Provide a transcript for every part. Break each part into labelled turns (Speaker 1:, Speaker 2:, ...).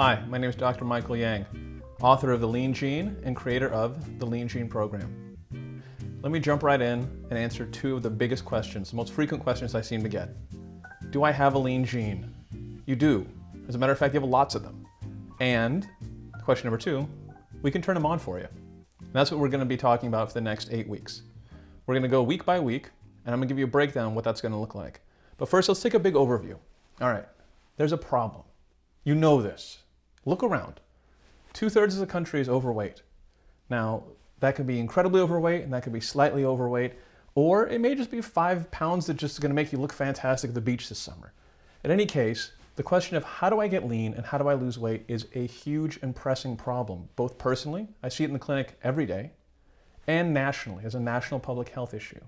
Speaker 1: Hi, my name is Dr. Michael Yang, author of The Lean Gene and creator of the Lean Gene program. Let me jump right in and answer two of the biggest questions, the most frequent questions I seem to get. Do I have a lean gene? You do. As a matter of fact, you have lots of them. And question number two, we can turn them on for you. And that's what we're going to be talking about for the next 8 weeks. We're going to go week by week, and I'm going to give you a breakdown of what that's going to look like. But first, let's take a big overview. All right, there's a problem. You know this. Look around. 2/3 of the country is overweight. Now, that could be incredibly overweight, and that could be slightly overweight, or it may just be 5 pounds that's just going to make you look fantastic at the beach this summer. In any case, the question of how do I get lean and how do I lose weight is a huge and pressing problem, both personally, I see it in the clinic every day, and nationally as a national public health issue.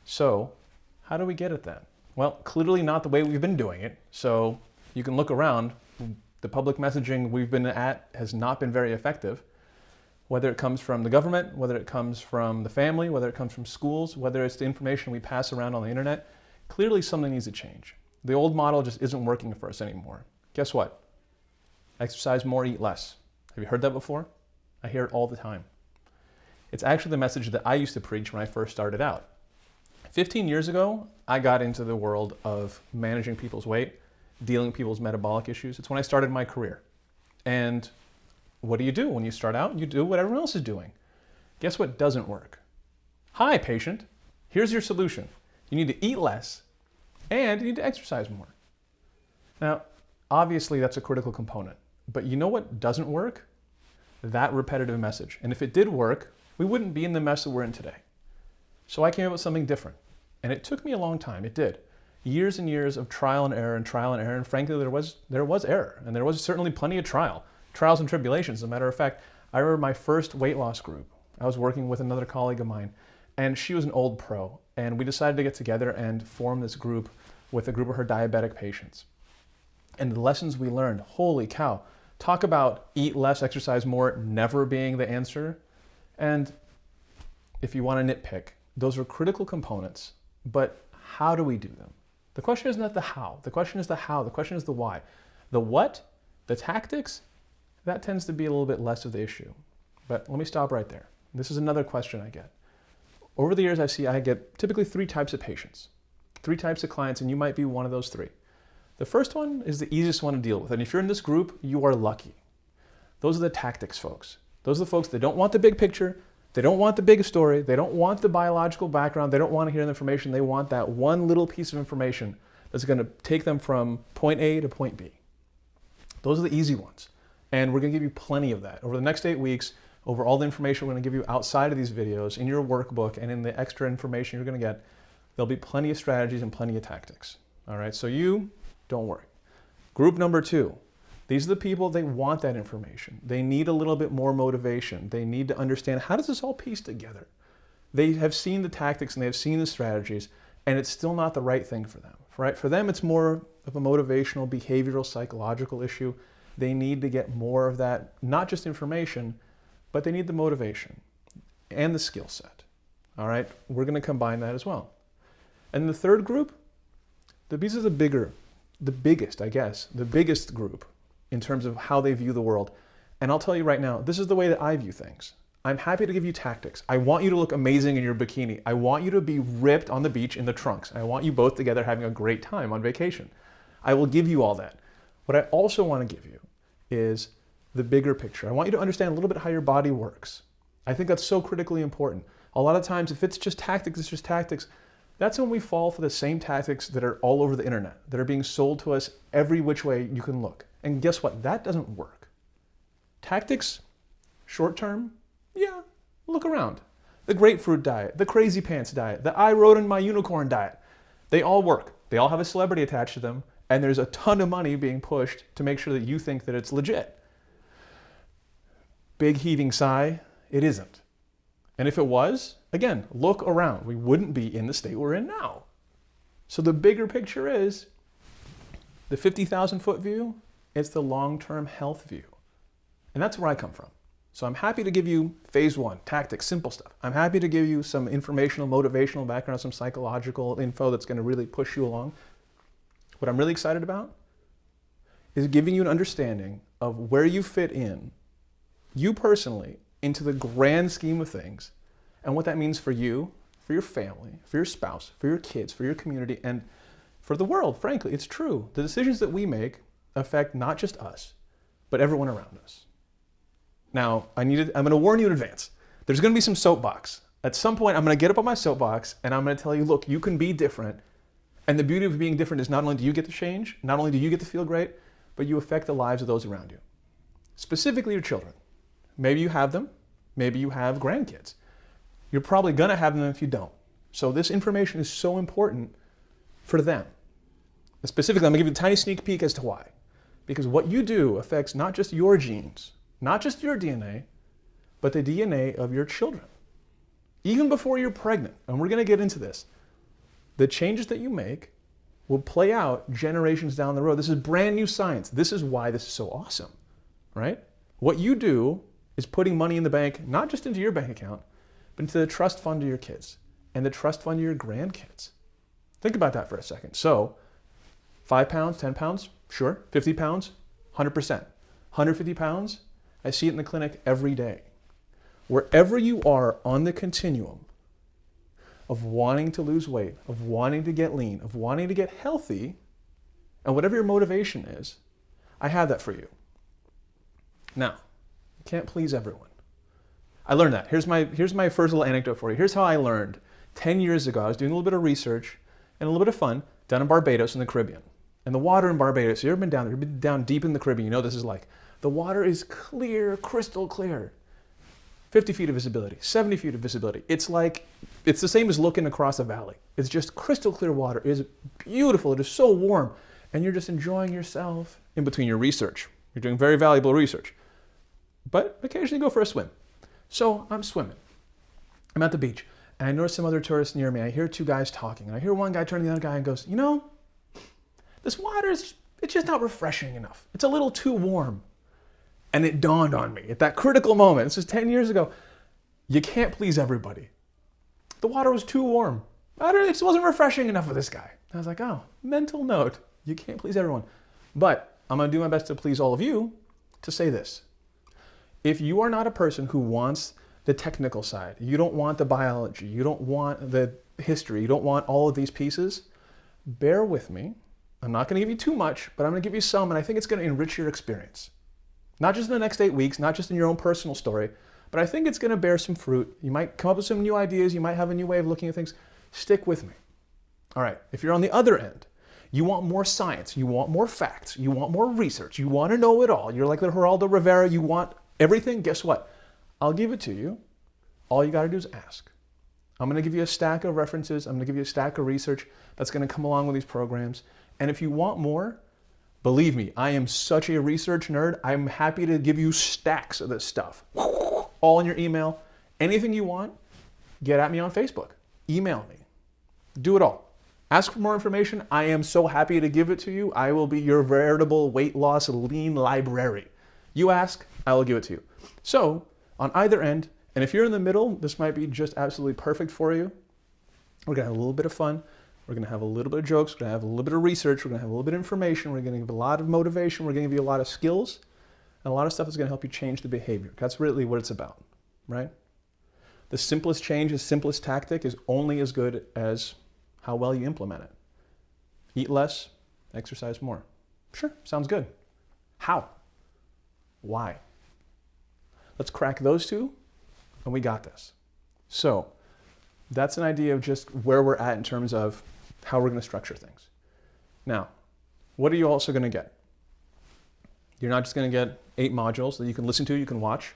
Speaker 1: So, how do we get it then? Well, clearly not the way we've been doing it, so you can look around. The public messaging we've been at has not been very effective, whether it comes from the government, whether it comes from the family, whether it comes from schools, whether it's the information we pass around on the internet. Clearly something needs to change. The old model just isn't working for us anymore. Guess what? Exercise more, eat less. Have you heard that before? I hear it all the time. It's actually the message that I used to preach when I first started out. 15 years ago, I got into the world of managing people's weight, dealing with people's metabolic issues. It's when I started my career. And what do you do when you start out? You do what everyone else is doing. Guess what doesn't work? Hi, patient. Here's your solution. You need to eat less and you need to exercise more. Now, obviously that's a critical component, but you know what doesn't work? That repetitive message. And if it did work, we wouldn't be in the mess that we're in today. So I came up with something different. And it took me a long time, it did. Years and years of trial and error, and frankly, there was error, and there was certainly plenty of trials and tribulations. As a matter of fact, I remember my first weight loss group. I was working with another colleague of mine, and she was an old pro, and we decided to get together and form this group with a group of her diabetic patients. And the lessons we learned, holy cow, talk about eat less, exercise more, never being the answer. And if you want to nitpick, those are critical components, but how do we do them? The question is not the how, the question is the how, the question is the why. The what, the tactics, that tends to be a little bit less of the issue. But let me stop right there. This is another question I get. Over the years I get typically 3 types of patients, 3 types of clients, and you might be one of those 3. The first one is the easiest one to deal with, and if you're in this group, you are lucky. Those are the tactics folks. Those are the folks that don't want the big picture, they don't want the big story, they don't want the biological background, they don't want to hear the information, they want that one little piece of information that's going to take them from point A to point B. Those are the easy ones. And we're going to give you plenty of that. Over the next 8 weeks, over all the information we're going to give you outside of these videos, in your workbook, and in the extra information you're going to get, there'll be plenty of strategies and plenty of tactics. All right, so you, don't worry. Group number 2. These are the people, they want that information. They need a little bit more motivation. They need to understand, how does this all piece together? They have seen the tactics and they have seen the strategies, and it's still not the right thing for them. Right? For them, it's more of a motivational, behavioral, psychological issue. They need to get more of that, not just information, but they need the motivation and the skill set. All right, we're going to combine that as well. And the third group, these are the biggest group in terms of how they view the world. And I'll tell you right now, this is the way that I view things. I'm happy to give you tactics. I want you to look amazing in your bikini. I want you to be ripped on the beach in the trunks. I want you both together having a great time on vacation. I will give you all that. What I also want to give you is the bigger picture. I want you to understand a little bit how your body works. I think that's so critically important. A lot of times, if it's just tactics, it's just tactics. That's when we fall for the same tactics that are all over the internet, that are being sold to us every which way you can look. And guess what? That doesn't work. Tactics, short term, yeah, look around. The grapefruit diet, the crazy pants diet, the I rode in my unicorn diet, they all work. They all have a celebrity attached to them, and there's a ton of money being pushed to make sure that you think that it's legit. Big heaving sigh, it isn't. And if it was, again, look around. We wouldn't be in the state we're in now. So the bigger picture is the 50,000 foot view, it's the long-term health view. And that's where I come from. So I'm happy to give you phase 1, tactics, simple stuff. I'm happy to give you some informational, motivational background, some psychological info that's going to really push you along. What I'm really excited about is giving you an understanding of where you fit in, you personally, into the grand scheme of things, and what that means for you, for your family, for your spouse, for your kids, for your community, and for the world. Frankly, it's true. The decisions that we make affect not just us, but everyone around us. Now, I'm going to warn you in advance. There's going to be some soapbox. At some point, I'm going to get up on my soapbox and I'm going to tell you, look, you can be different. And the beauty of being different is not only do you get to change, not only do you get to feel great, but you affect the lives of those around you. Specifically your children. Maybe you have them. Maybe you have grandkids. You're probably going to have them if you don't. So this information is so important for them. Specifically, I'm going to give you a tiny sneak peek as to why. Because what you do affects not just your genes, not just your DNA, but the DNA of your children. Even before you're pregnant, and we're going to get into this, the changes that you make will play out generations down the road. This is brand new science. This is why this is so awesome, right? What you do is putting money in the bank, not just into your bank account, but into the trust fund of your kids and the trust fund of your grandkids. Think about that for a second. So, 5 pounds, 10 pounds, sure. 50 pounds, 100%. 150 pounds, I see it in the clinic every day. Wherever you are on the continuum of wanting to lose weight, of wanting to get lean, of wanting to get healthy, and whatever your motivation is, I have that for you. Now, you can't please everyone. I learned that. Here's my first little anecdote for you. Here's how I learned. 10 years ago, I was doing a little bit of research and a little bit of fun down in Barbados in the Caribbean. And the water in Barbados, you ever been down there? You've been down deep in the Caribbean, you know this is like. The water is clear, crystal clear. 50 feet of visibility, 70 feet of visibility. It's the same as looking across a valley. It's just crystal clear water. It is beautiful. It is so warm. And you're just enjoying yourself in between your research. You're doing very valuable research. But occasionally go for a swim. So I'm swimming. I'm at the beach. And I notice some other tourists near me. I hear 2 guys talking. And I hear one guy turn to the other guy and goes, you know, this water it's just not refreshing enough. It's a little too warm. And it dawned on me at that critical moment, this is 10 years ago, you can't please everybody. The water was too warm. It just wasn't refreshing enough for this guy. I was like, oh, mental note. You can't please everyone. But I'm going to do my best to please all of you to say this. If you are not a person who wants the technical side, you don't want the biology, you don't want the history, you don't want all of these pieces, bear with me. I'm not going to give you too much, but I'm going to give you some, and I think it's going to enrich your experience. Not just in the next 8 weeks, not just in your own personal story, but I think it's going to bear some fruit. You might come up with some new ideas. You might have a new way of looking at things. Stick with me. All right, if you're on the other end, you want more science, you want more facts, you want more research, you want to know it all. You're like the Geraldo Rivera, you want everything. Guess what? I'll give it to you. All you got to do is ask. I'm going to give you a stack of references. I'm going to give you a stack of research that's going to come along with these programs. And if you want more, believe me, I am such a research nerd. I'm happy to give you stacks of this stuff. All in your email. Anything you want, get at me on Facebook. Email me. Do it all. Ask for more information. I am so happy to give it to you. I will be your veritable weight loss lean library. You ask, I will give it to you. So, on either end, and if you're in the middle, this might be just absolutely perfect for you. We're going to have a little bit of fun. We're going to have a little bit of jokes. We're going to have a little bit of research. We're going to have a little bit of information. We're going to give a lot of motivation. We're going to give you a lot of skills and a lot of stuff that's going to help you change the behavior. That's really what it's about, right? The simplest change, the simplest tactic is only as good as how well you implement it. Eat less, exercise more. Sure, sounds good. How? Why? Let's crack those two, and we got this. So, that's an idea of just where we're at in terms of how we're going to structure things. Now, what are you also going to get? You're not just going to get 8 modules that you can listen to, you can watch.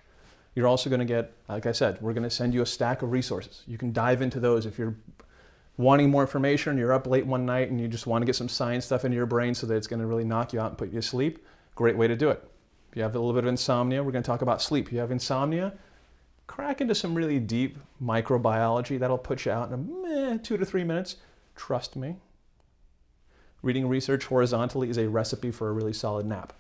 Speaker 1: You're also going to get, like I said, we're going to send you a stack of resources. You can dive into those if you're wanting more information, you're up late one night and you just want to get some science stuff into your brain so that it's going to really knock you out and put you to sleep. Great way to do it. If you have a little bit of insomnia, we're going to talk about sleep. If you have insomnia, crack into some really deep microbiology. That'll put you out in 2 to 3 minutes. Trust me. Reading research horizontally is a recipe for a really solid nap.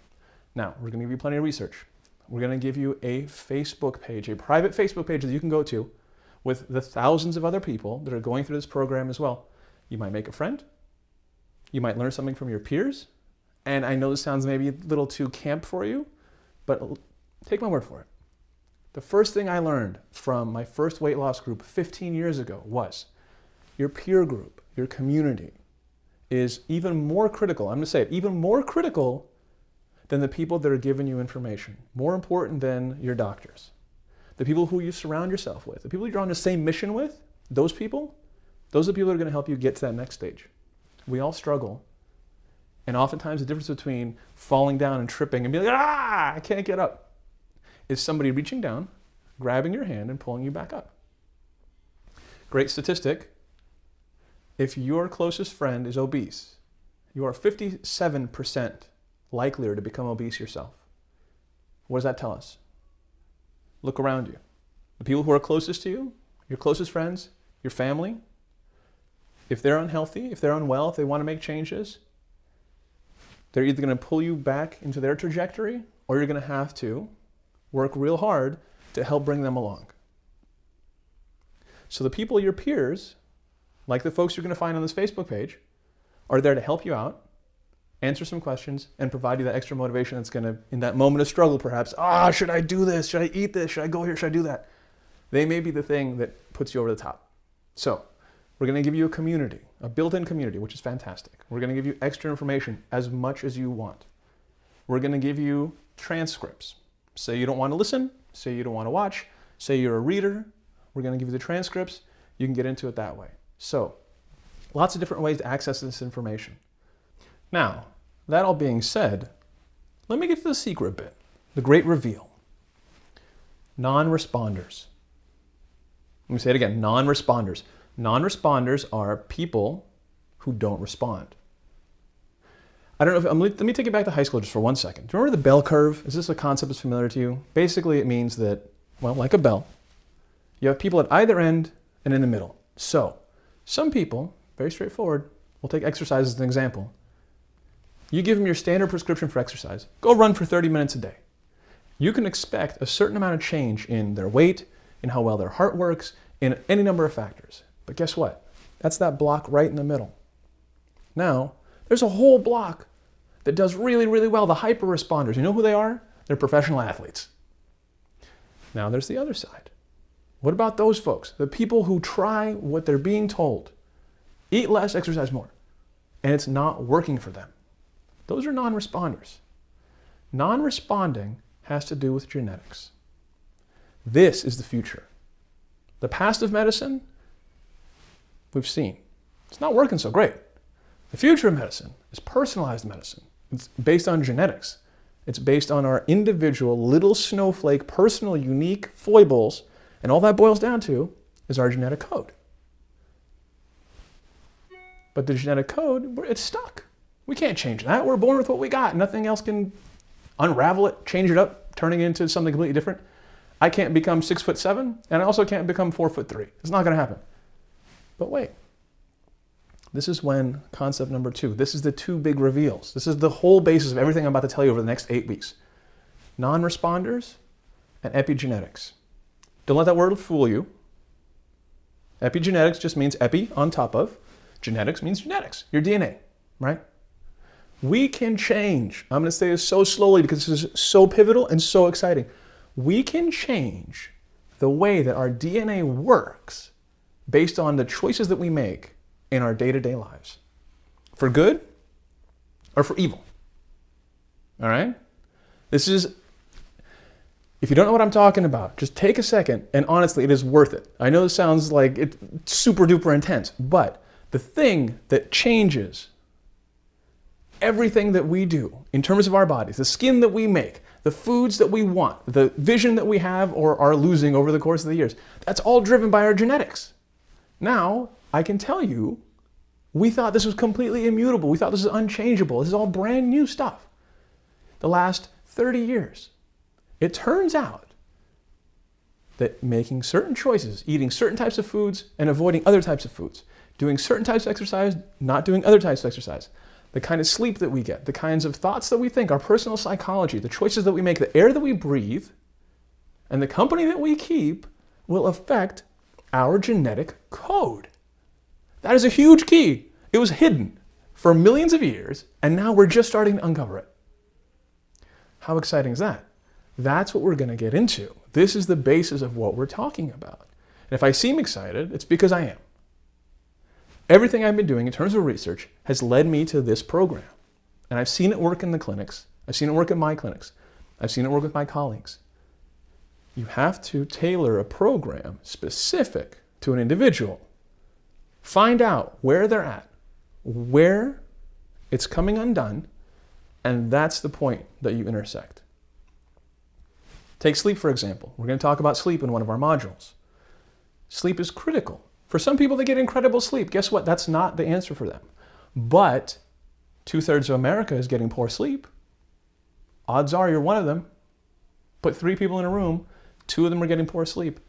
Speaker 1: Now, we're going to give you plenty of research. We're going to give you a Facebook page, a private Facebook page that you can go to with the thousands of other people that are going through this program as well. You might make a friend. You might learn something from your peers. And I know this sounds maybe a little too camp for you, but take my word for it. The first thing I learned from my first weight loss group 15 years ago was your peer group, your community, is even more critical. I'm going to say it, even more critical than the people that are giving you information. More important than your doctors. The people who you surround yourself with, the people you're on the same mission with, those are the people that are going to help you get to that next stage. We all struggle. And oftentimes the difference between falling down and tripping and being like, I can't get up, is somebody reaching down, grabbing your hand and pulling you back up. Great statistic. If your closest friend is obese, you are 57% likelier to become obese yourself. What does that tell us? Look around you. The people who are closest to you, your closest friends, your family, if they're unhealthy, if they're unwell, if they want to make changes, they're either going to pull you back into their trajectory or you're going to have to work real hard to help bring them along. So the people, your peers, like the folks you're going to find on this Facebook page, are there to help you out, answer some questions, and provide you that extra motivation that's going to, in that moment of struggle perhaps, should I do this? Should I eat this? Should I go here? Should I do that? They may be the thing that puts you over the top. So we're going to give you a community, a built-in community, which is fantastic. We're going to give you extra information as much as you want. We're going to give you transcripts. Say you don't want to listen, say you don't want to watch, say you're a reader, we're going to give you the transcripts. You can get into it that way. So, lots of different ways to access this information. Now, that all being said, let me get to the secret bit, the great reveal. Non-responders. Let me say it again, non-responders. Non-responders are people who don't respond. I don't know if, let me take it back to high school just for 1 second. Do you remember the bell curve? Is this a concept that's familiar to you? Basically, it means that, well, like a bell, you have people at either end and in the middle. So, some people, very straightforward, we'll take exercise as an example. You give them your standard prescription for exercise. Go run for 30 minutes a day. You can expect a certain amount of change in their weight, in how well their heart works, in any number of factors. But guess what? That's that block right in the middle. Now, there's a whole block that does really, really well, the hyper responders. You know who they are? They're professional athletes. Now there's the other side. What about those folks? The people who try what they're being told. Eat less, exercise more. And it's not working for them. Those are non-responders. Non-responding has to do with genetics. This is the future. The past of medicine, we've seen. It's not working so great. The future of medicine is personalized medicine. It's based on genetics. It's based on our individual little snowflake, personal, unique foibles, and all that boils down to is our genetic code. But the genetic code, it's stuck. We can't change that. We're born with what we got. Nothing else can unravel it, change it up, turning it into something completely different. I can't become 6'7", and I also can't become 4'3". It's not going to happen. But wait. This is when concept number 2. This is the 2 big reveals. This is the whole basis of everything I'm about to tell you over the next 8 weeks. Non-responders and epigenetics. Don't let that word fool you. Epigenetics just means epi, on top of. Genetics means genetics, your DNA, right? We can change. I'm going to say this so slowly because this is so pivotal and so exciting. We can change the way that our DNA works based on the choices that we make in our day-to-day lives. For good or for evil. All right? This is, if you don't know what I'm talking about, just take a second, and honestly, it is worth it. I know this sounds like it's super duper intense, but the thing that changes everything that we do in terms of our bodies, the skin that we make, the foods that we want, the vision that we have or are losing over the course of the years, that's all driven by our genetics. Now, I can tell you, we thought this was completely immutable. We thought this was unchangeable. This is all brand new stuff. The last 30 years. It turns out that making certain choices, eating certain types of foods and avoiding other types of foods, doing certain types of exercise, not doing other types of exercise, the kind of sleep that we get, the kinds of thoughts that we think, our personal psychology, the choices that we make, the air that we breathe, and the company that we keep will affect our genetic code. That is a huge key. It was hidden. for millions of years, and now we're just starting to uncover it. How exciting is that? That's what we're going to get into. This is the basis of what we're talking about. And if I seem excited, it's because I am. Everything I've been doing in terms of research has led me to this program. And I've seen it work in the clinics. I've seen it work in my clinics. I've seen it work with my colleagues. You have to tailor a program specific to an individual. Find out where they're at, where it's coming undone, and that's the point that you intersect. Take sleep, for example. We're going to talk about sleep in one of our modules. Sleep is critical. For some people, they get incredible sleep. Guess what? That's not the answer for them. But 2/3 of America is getting poor sleep. Odds are you're one of them. Put 3 people in a room, 2 of them are getting poor sleep.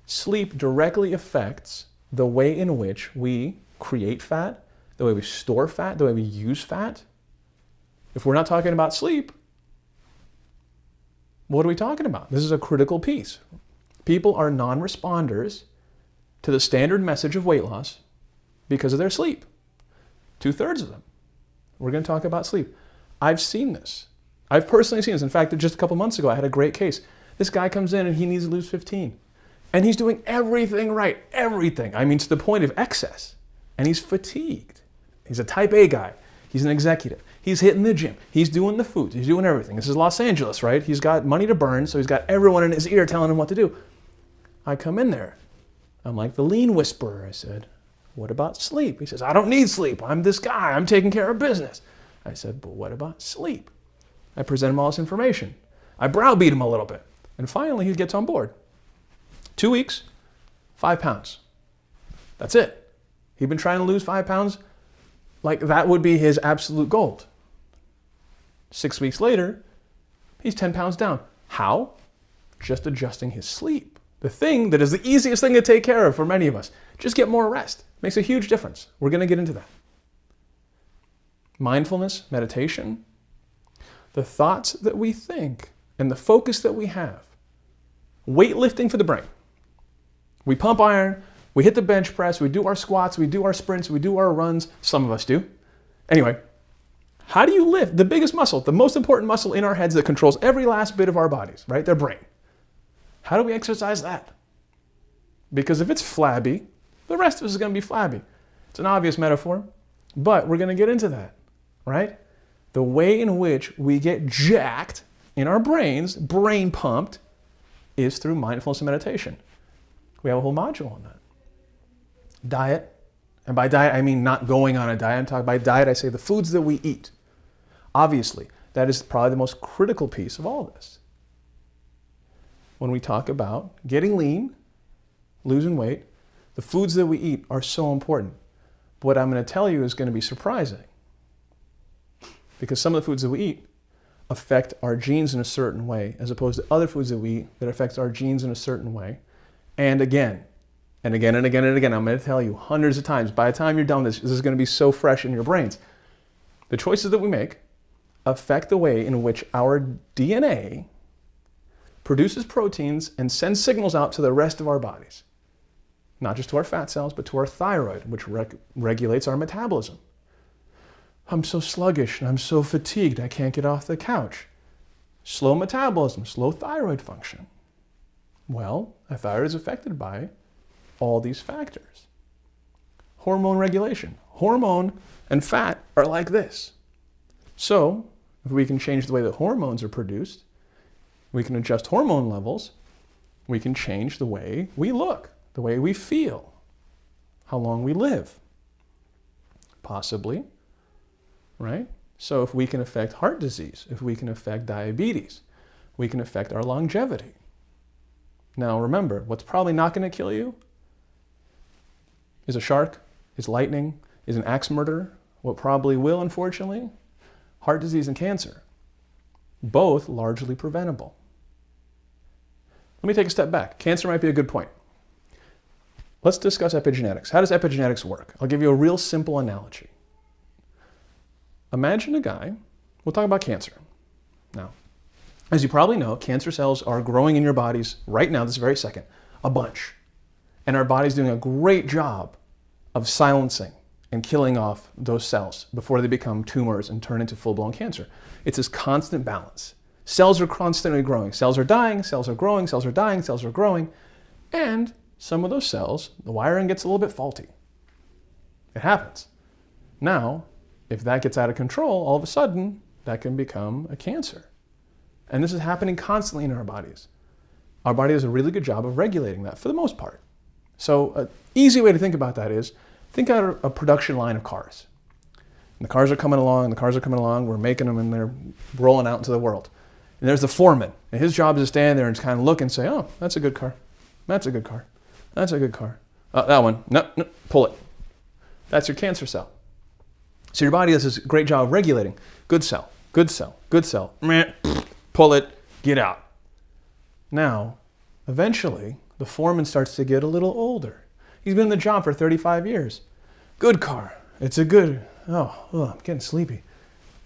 Speaker 1: Sleep directly affects the way in which we create fat, the way we store fat, the way we use fat. If we're not talking about sleep, what are we talking about? This is a critical piece. People are non-responders to the standard message of weight loss because of their sleep. 2/3 of them. We're going to talk about sleep. I've seen this. I've personally seen this. In fact, just a couple months ago, I had a great case. This guy comes in and he needs to lose 15. And he's doing everything right. Everything. I mean, to the point of excess. And he's fatigued. He's a type A guy. He's an executive. He's hitting the gym. He's doing the foods. He's doing everything. This is Los Angeles, right? He's got money to burn, so he's got everyone in his ear telling him what to do. I come in there. I'm like the lean whisperer. I said, what about sleep? He says, I don't need sleep. I'm this guy. I'm taking care of business. I said, but what about sleep? I present him all this information. I browbeat him a little bit. And finally, he gets on board. 2 weeks, 5 pounds. That's it. He'd been trying to lose 5 pounds. Like that would be his absolute goal. 6 weeks later, he's 10 pounds down. How? Just adjusting his sleep. The thing that is the easiest thing to take care of for many of us. Just get more rest. Makes a huge difference. We're going to get into that. Mindfulness, meditation, the thoughts that we think and the focus that we have. Weightlifting for the brain. We pump iron, we hit the bench press, we do our squats, we do our sprints, we do our runs. Some of us do. Anyway, how do you lift the biggest muscle, the most important muscle in our heads that controls every last bit of our bodies, right? Their brain. How do we exercise that? Because if it's flabby, the rest of us is going to be flabby. It's an obvious metaphor, but we're going to get into that, right? The way in which we get jacked in our brains, brain pumped, is through mindfulness and meditation. We have a whole module on that. Diet, and by diet I mean not going on a diet. I'm talking by diet, I say the foods that we eat. Obviously, that is probably the most critical piece of all this. When we talk about getting lean, losing weight, the foods that we eat are so important. What I'm going to tell you is going to be surprising. Because some of the foods that we eat affect our genes in a certain way, as opposed to other foods that we eat that affects our genes in a certain way. And again, and again, and again, and again, I'm going to tell you hundreds of times, by the time you're done with this is going to be so fresh in your brains. The choices that we make affect the way in which our DNA produces proteins and sends signals out to the rest of our bodies. Not just to our fat cells, but to our thyroid, which regulates our metabolism. I'm so sluggish and I'm so fatigued, I can't get off the couch. Slow metabolism, slow thyroid function. Well, a thyroid is affected by all these factors. Hormone regulation. Hormone and fat are like this. So, if we can change the way that hormones are produced, we can adjust hormone levels, we can change the way we look, the way we feel, how long we live. Possibly, right? So if we can affect heart disease, if we can affect diabetes, we can affect our longevity. Now remember, what's probably not going to kill you is a shark, is lightning, is an axe murderer. What probably will, unfortunately, heart disease and cancer. Both largely preventable. Let me take a step back. Cancer might be a good point. Let's discuss epigenetics. How does epigenetics work? I'll give you a real simple analogy. Imagine a guy, we'll talk about cancer. Now, as you probably know, cancer cells are growing in your bodies right now, this very second, a bunch. And our body's doing a great job of silencing and killing off those cells before they become tumors and turn into full-blown cancer. It's this constant balance. Cells are constantly growing. Cells are dying, cells are growing, cells are dying, cells are growing. And some of those cells, the wiring gets a little bit faulty. It happens. Now, if that gets out of control, all of a sudden, that can become a cancer. And this is happening constantly in our bodies. Our body does a really good job of regulating that for the most part. So an easy way to think about that is, think out a production line of cars. And the cars are coming along, we're making them, and they're rolling out into the world. And there's the foreman, and his job is to stand there and just kind of look and say, oh, that's a good car. That's a good car. That's a good car. That one, no, pull it. That's your cancer cell. So your body does this great job of regulating. Good cell, good cell, good cell. Pull it, get out. Now, eventually, the foreman starts to get a little older. He's been in the job for 35 years. Good car. It's a good, I'm getting sleepy.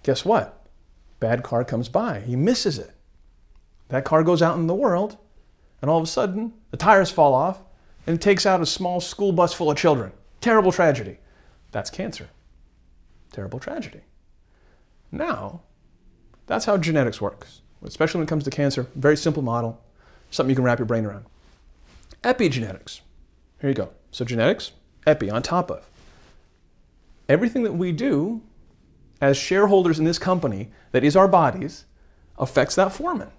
Speaker 1: Guess what? Bad car comes by. He misses it. That car goes out in the world, and all of a sudden, the tires fall off, and it takes out a small school bus full of children. Terrible tragedy. That's cancer. Terrible tragedy. Now, that's how genetics works, especially when it comes to cancer. Very simple model, something you can wrap your brain around. Epigenetics. Here you go. So genetics, epi, on top of. Everything that we do as shareholders in this company that is our bodies affects that foreman.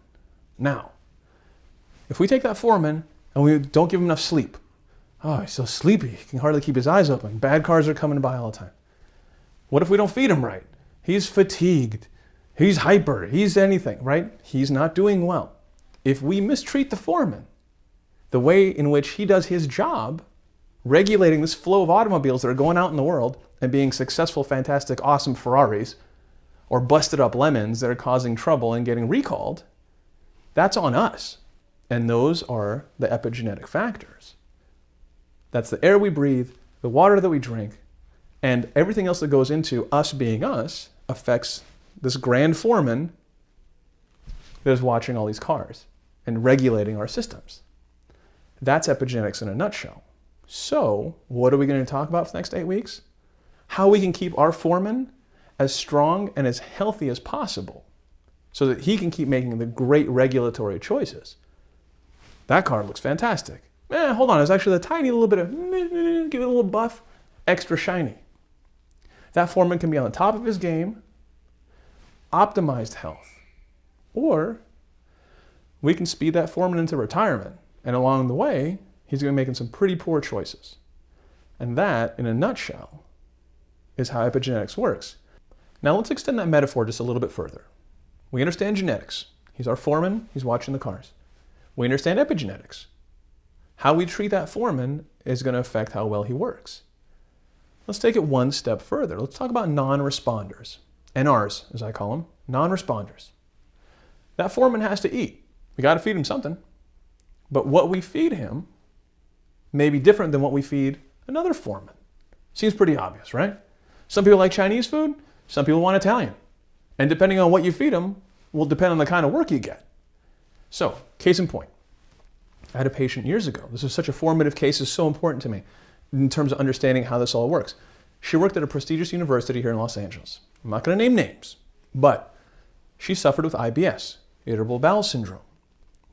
Speaker 1: Now, if we take that foreman and we don't give him enough sleep, oh, he's so sleepy, he can hardly keep his eyes open. Bad cars are coming by all the time. What if we don't feed him right? He's fatigued, he's hyper, he's anything, right? He's not doing well. If we mistreat the foreman, the way in which he does his job, regulating this flow of automobiles that are going out in the world and being successful, fantastic, awesome Ferraris, or busted up lemons that are causing trouble and getting recalled, that's on us. And those are the epigenetic factors. That's the air we breathe, the water that we drink, and everything else that goes into us being us affects this grand foreman that is watching all these cars and regulating our systems. That's epigenetics in a nutshell. So, what are we going to talk about for the next 8 weeks? How we can keep our foreman as strong and as healthy as possible so that he can keep making the great regulatory choices. That car looks fantastic. Hold on, there's actually a tiny little bit of, give it a little buff, extra shiny. That foreman can be on the top of his game, optimized health, or we can speed that foreman into retirement. And along the way, he's going to be making some pretty poor choices. And that, in a nutshell, is how epigenetics works. Now let's extend that metaphor just a little bit further. We understand genetics. He's our foreman, he's watching the cars. We understand epigenetics. How we treat that foreman is going to affect how well he works. Let's take it one step further. Let's talk about non-responders. NRs, as I call them, non-responders. That foreman has to eat. We got to feed him something. But what we feed him may be different than what we feed another foreman. Seems pretty obvious, right? Some people like Chinese food, some people want Italian. And depending on what you feed them will depend on the kind of work you get. So, case in point, I had a patient years ago. This is such a formative case, it's so important to me in terms of understanding how this all works. She worked at a prestigious university here in Los Angeles. I'm not going to name names, but she suffered with IBS, irritable bowel syndrome.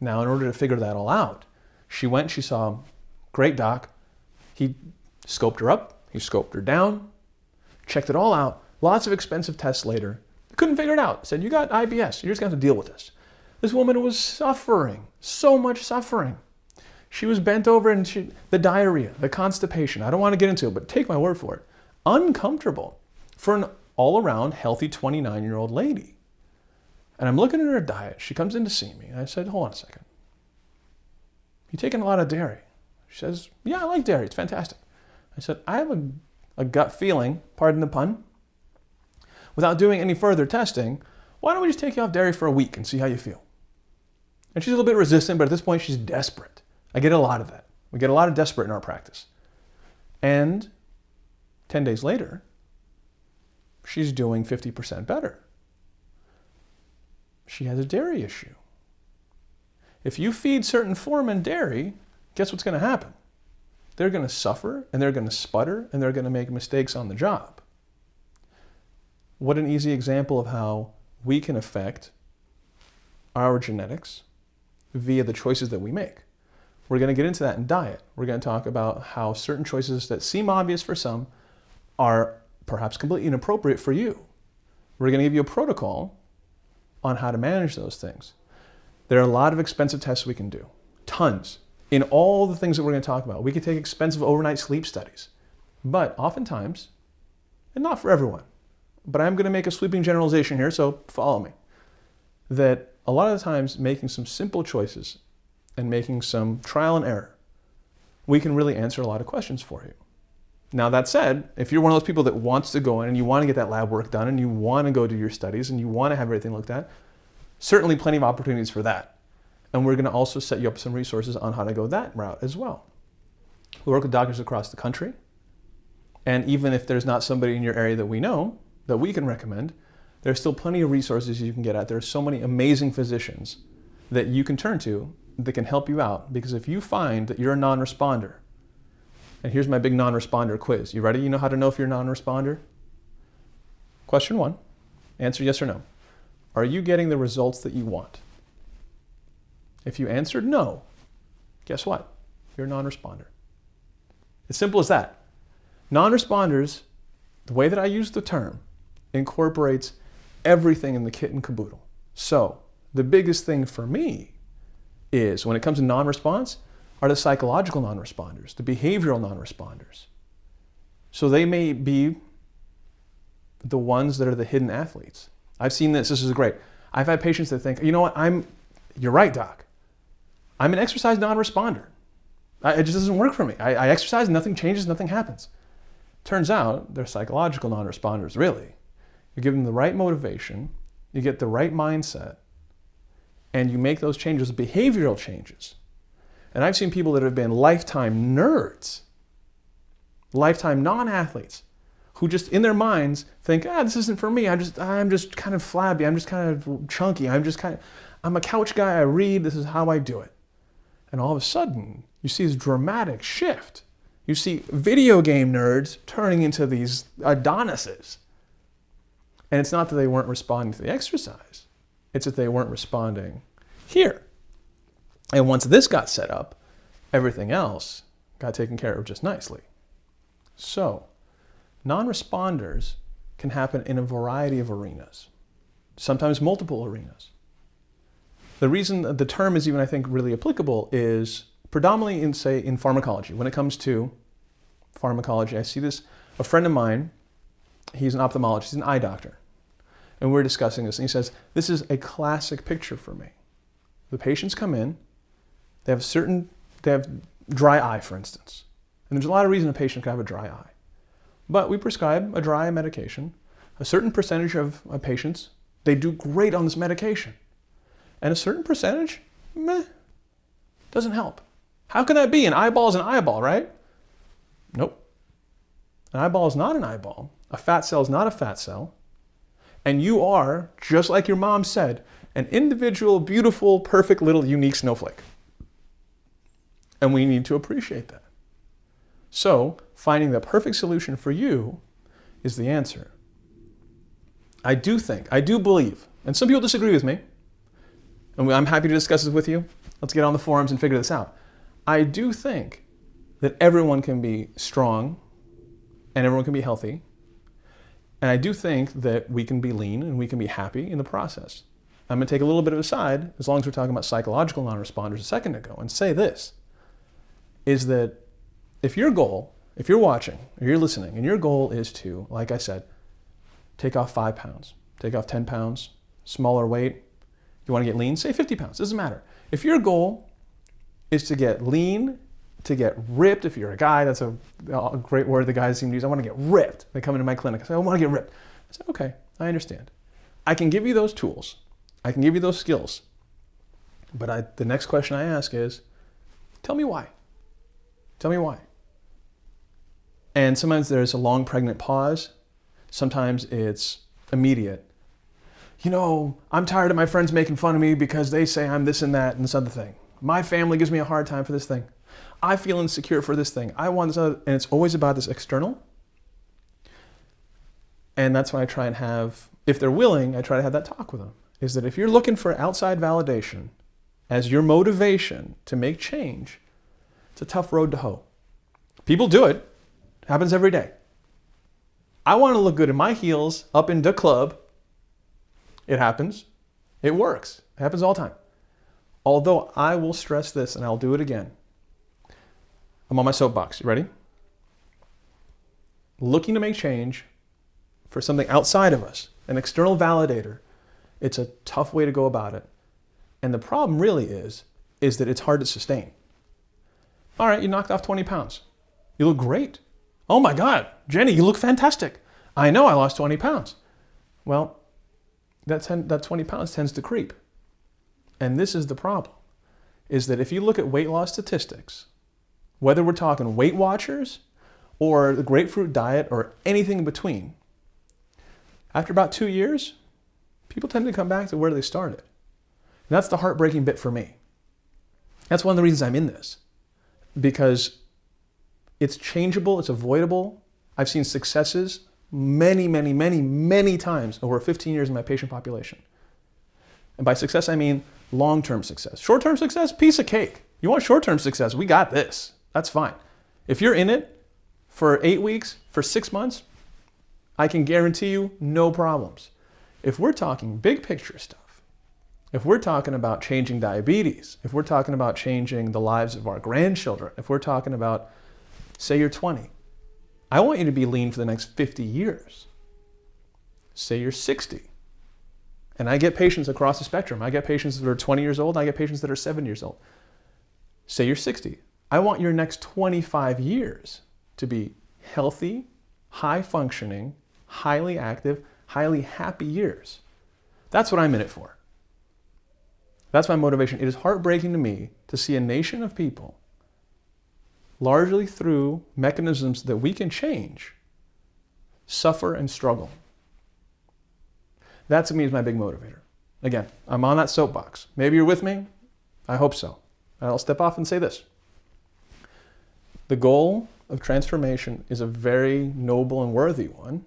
Speaker 1: Now, in order to figure that all out, she saw a great doc. He scoped her up, he scoped her down, checked it all out, lots of expensive tests later. Couldn't figure it out. Said, you got IBS, you're just going to have to deal with this. This woman was suffering, so much suffering. She was bent over and the diarrhea, the constipation, I don't want to get into it, but take my word for it. Uncomfortable for an all-around healthy 29-year-old lady. And I'm looking at her diet. She comes in to see me. And I said, hold on a second. You taking a lot of dairy? She says, yeah, I like dairy. It's fantastic. I said, I have a gut feeling, pardon the pun, without doing any further testing, why don't we just take you off dairy for a week and see how you feel? And she's a little bit resistant, but at this point she's desperate. I get a lot of that. We get a lot of desperate in our practice. And 10 days later, she's doing 50% better. She has a dairy issue. If you feed certain foremen dairy, guess what's going to happen? they're going to suffer and they're going to sputter and they're going to make mistakes on the job. What an easy example of how we can affect our genetics via the choices that we make. We're going to get into that in diet. We're going to talk about how certain choices that seem obvious for some are perhaps completely inappropriate for you. We're going to give you a protocol on how to manage those things. There are a lot of expensive tests we can do, tons. In all the things that we're going to talk about, we could take expensive overnight sleep studies, but oftentimes, and not for everyone, but I'm going to make a sweeping generalization here, so follow me, that a lot of the times making some simple choices and making some trial and error, we can really answer a lot of questions for you. Now that said, if you're one of those people that wants to go in and you want to get that lab work done and you want to go do your studies and you want to have everything looked at, certainly plenty of opportunities for that. And we're going to also set you up some resources on how to go that route as well. We work with doctors across the country. And even if there's not somebody in your area that we know, that we can recommend, there's still plenty of resources you can get at. There are so many amazing physicians that you can turn to that can help you out. Because if you find that you're a non-responder, and here's my big non-responder quiz. You ready? You know how to know if you're a non-responder? Question 1, answer yes or no. Are you getting the results that you want? If you answered no, guess what? You're a non-responder. As simple as that. Non-responders, the way that I use the term, incorporates everything in the kit and caboodle. So the biggest thing for me is, when it comes to non-response, are the psychological non-responders, the behavioral non-responders. So they may be the ones that are the hidden athletes. I've seen this is great. I've had patients that think, you know what, you're right, doc. I'm an exercise non-responder. It just doesn't work for me. I exercise, nothing changes, nothing happens. Turns out they're psychological non-responders, really. You give them the right motivation, you get the right mindset, and you make those changes, behavioral changes. And I've seen people that have been lifetime nerds, lifetime non-athletes, who just in their minds think, this isn't for me. I'm just kind of flabby. I'm just kind of chunky. I'm a couch guy. I read. This is how I do it. And all of a sudden, you see this dramatic shift. You see video game nerds turning into these Adonises. And it's not that they weren't responding to the exercise. It's that they weren't responding here. And once this got set up, everything else got taken care of just nicely. So, non-responders can happen in a variety of arenas, sometimes multiple arenas. The reason that the term is even, I think, really applicable is predominantly in pharmacology. When it comes to pharmacology, I see this, a friend of mine, he's an ophthalmologist, he's an eye doctor. And we're discussing this, and he says, this is a classic picture for me. The patients come in, they have dry eye, for instance. And there's a lot of reasons a patient can have a dry eye. But we prescribe a dry eye medication. A certain percentage of patients, they do great on this medication. And a certain percentage, doesn't help. How can that be? An eyeball is an eyeball, right? Nope. An eyeball is not an eyeball. A fat cell is not a fat cell. And you are, just like your mom said, an individual, beautiful, perfect little unique snowflake. And we need to appreciate that. So, finding the perfect solution for you is the answer. I do believe, and some people disagree with me, and I'm happy to discuss this with you. Let's get on the forums and figure this out. I do think that everyone can be strong and everyone can be healthy. And I do think that we can be lean and we can be happy in the process. I'm going to take a little bit of a side, as long as we're talking about psychological non-responders a second ago, and say this, is that if your goal, if you're watching or you're listening, and your goal is to, like I said, take off 5 pounds, take off 10 pounds, smaller weight, you want to get lean, say 50 pounds, doesn't matter. If your goal is to get lean, to get ripped, if you're a guy, that's a great word the guys seem to use, I want to get ripped. They come into my clinic, I say, I want to get ripped. I say, okay, I understand. I can give you those tools. I can give you those skills. But the next question I ask is, tell me why. Tell me why. And sometimes there's a long pregnant pause. Sometimes it's immediate. You know, I'm tired of my friends making fun of me because they say I'm this and that and this other thing. My family gives me a hard time for this thing. I feel insecure for this thing. I want this other, and it's always about this external. And that's why I try and have, if they're willing, I try to have that talk with them. Is that if you're looking for outside validation as your motivation to make change, it's a tough road to hoe. People do it. It happens every day. I want to look good in my heels up in the club. It happens. It works. It happens all the time. Although I will stress this, and I'll do it again. I'm on my soapbox. You ready? Looking to make change for something outside of us, an external validator, it's a tough way to go about it. And the problem really is that it's hard to sustain. All right, you knocked off 20 pounds. You look great. Oh my God, Jenny, you look fantastic. I know I lost 20 pounds. Well, that 20 pounds tends to creep. And this is the problem, is that if you look at weight loss statistics, whether we're talking Weight Watchers or the grapefruit diet or anything in between, after about 2 years, people tend to come back to where they started. And that's the heartbreaking bit for me. That's one of the reasons I'm in this, because it's changeable, it's avoidable. I've seen successes many, many, many, many times over 15 years in my patient population. And by success, I mean long-term success. Short-term success, piece of cake. You want short-term success, we got this. That's fine. If you're in it for 8 weeks, for 6 months, I can guarantee you no problems. If we're talking big picture stuff, if we're talking about changing diabetes, if we're talking about changing the lives of our grandchildren, if we're talking about, say you're 20, I want you to be lean for the next 50 years. Say you're 60. And I get patients across the spectrum. I get patients that are 20 years old. I get patients that are 7 years old. Say you're 60. I want your next 25 years to be healthy, high functioning, highly active, highly happy years. That's what I'm in it for. That's my motivation. It is heartbreaking to me to see a nation of people, largely through mechanisms that we can change, suffer and struggle. That to me is my big motivator. Again, I'm on that soapbox. Maybe you're with me. I hope so. I'll step off and say this. The goal of transformation is a very noble and worthy one,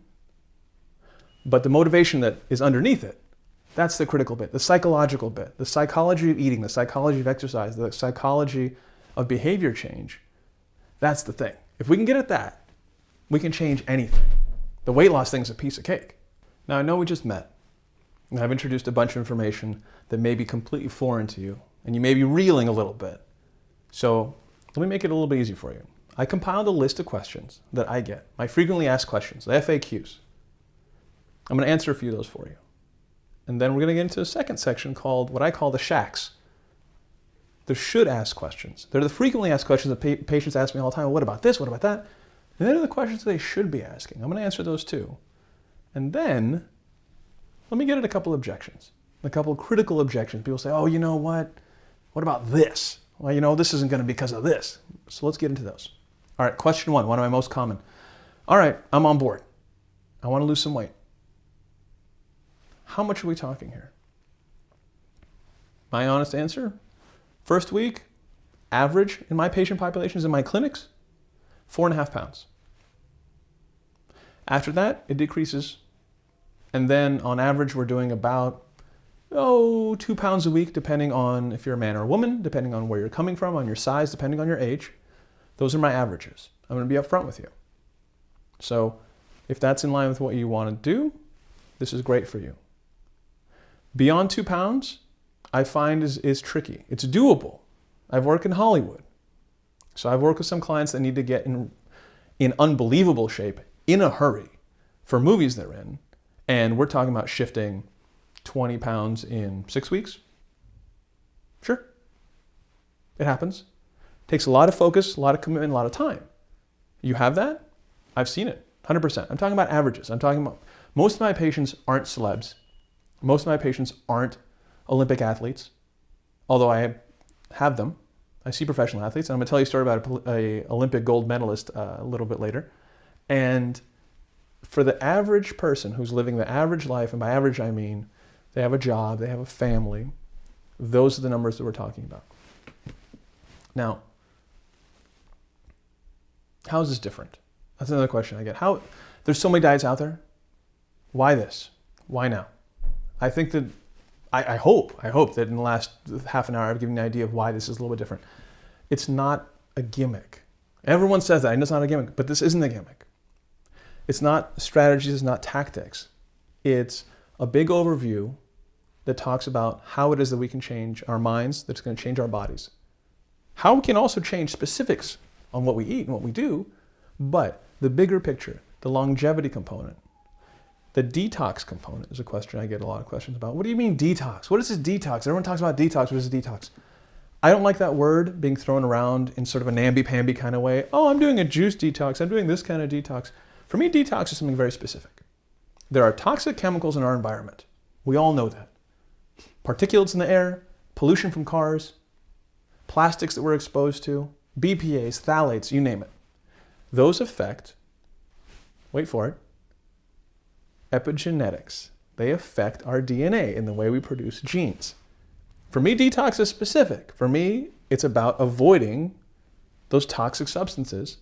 Speaker 1: but the motivation that is underneath it, that's the critical bit, the psychological bit, the psychology of eating, the psychology of exercise, the psychology of behavior change. That's the thing. If we can get at that, we can change anything. The weight loss thing is a piece of cake. Now, I know we just met, and I've introduced a bunch of information that may be completely foreign to you, and you may be reeling a little bit. So let me make it a little bit easy for you. I compiled a list of questions that I get, my frequently asked questions, the FAQs. I'm going to answer a few of those for you. And then we're going to get into a second section called what I call the shacks. The should ask questions. They're the frequently asked questions that patients ask me all the time. Well, what about this? What about that? And then are the questions that they should be asking. I'm going to answer those too. And then let me get at a couple objections, a couple critical objections. People say, oh, you know what? What about this? Well, you know, this isn't going to be because of this. So let's get into those. All right, question one of my most common. All right, I'm on board. I want to lose some weight. How much are we talking here? My honest answer, first week, average in my patient populations in my clinics, 4.5 pounds. After that, it decreases. And then on average, we're doing about, 2 pounds a week, depending on if you're a man or a woman, depending on where you're coming from, on your size, depending on your age. Those are my averages. I'm going to be upfront with you. So if that's in line with what you want to do, this is great for you. Beyond 2 pounds, I find is tricky. It's doable. I've worked in Hollywood. So I've worked with some clients that need to get in unbelievable shape in a hurry for movies they're in. And we're talking about shifting 20 pounds in 6 weeks. Sure. It happens. Takes a lot of focus, a lot of commitment, a lot of time. You have that? I've seen it, 100%. I'm talking about averages. I'm talking about most of my patients aren't celebs. Most of my patients aren't Olympic athletes, although I have them. I see professional athletes, and I'm going to tell you a story about an Olympic gold medalist a little bit later. And for the average person who's living the average life, and by average I mean they have a job, they have a family, those are the numbers that we're talking about. Now, How is this different? That's another question I get. There's so many diets out there. Why this? Why now? I think that, I hope that in the last half an hour I've given you an idea of why this is a little bit different. It's not a gimmick. Everyone says that, I know it's not a gimmick, but this isn't a gimmick. It's not strategies, it's not tactics. It's a big overview that talks about how it is that we can change our minds, that's going to change our bodies. How we can also change specifics on what we eat and what we do, but the bigger picture, the longevity component, the detox component is a question I get a lot of questions about. What do you mean detox? What is this detox? Everyone talks about detox. What is detox? I don't like that word being thrown around in sort of a namby-pamby kind of way. Oh, I'm doing a juice detox. I'm doing this kind of detox. For me, detox is something very specific. There are toxic chemicals in our environment. We all know that. Particulates in the air, pollution from cars, plastics that we're exposed to, BPAs, phthalates, you name it. Those affect, wait for it, epigenetics. They affect our DNA in the way we produce genes. For me, detox is specific. For me, it's about avoiding those toxic substances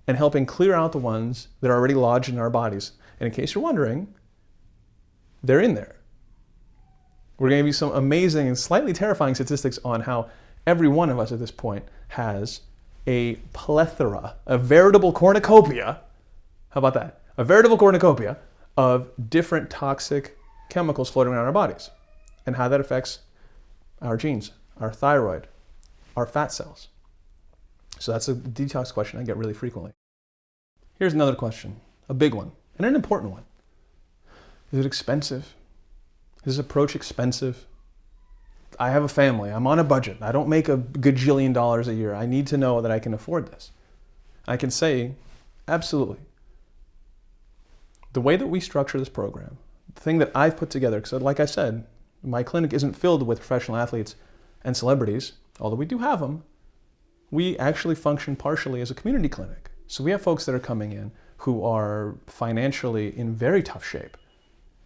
Speaker 1: and helping clear out the ones that are already lodged in our bodies. And in case you're wondering, they're in there. We're going to give you some amazing and slightly terrifying statistics on how every one of us at this point has a plethora, a veritable cornucopia, how about that? A veritable cornucopia of different toxic chemicals floating around our bodies and how that affects our genes, our thyroid, our fat cells. So that's a detox question I get really frequently. Here's another question, a big one, and an important one. Is it expensive? Is this approach expensive? I have a family, I'm on a budget. I don't make a gajillion dollars a year. I need to know that I can afford this. I can say, absolutely. The way that we structure this program, the thing that I've put together, because like I said, my clinic isn't filled with professional athletes and celebrities, although we do have them. We actually function partially as a community clinic. So we have folks that are coming in who are financially in very tough shape.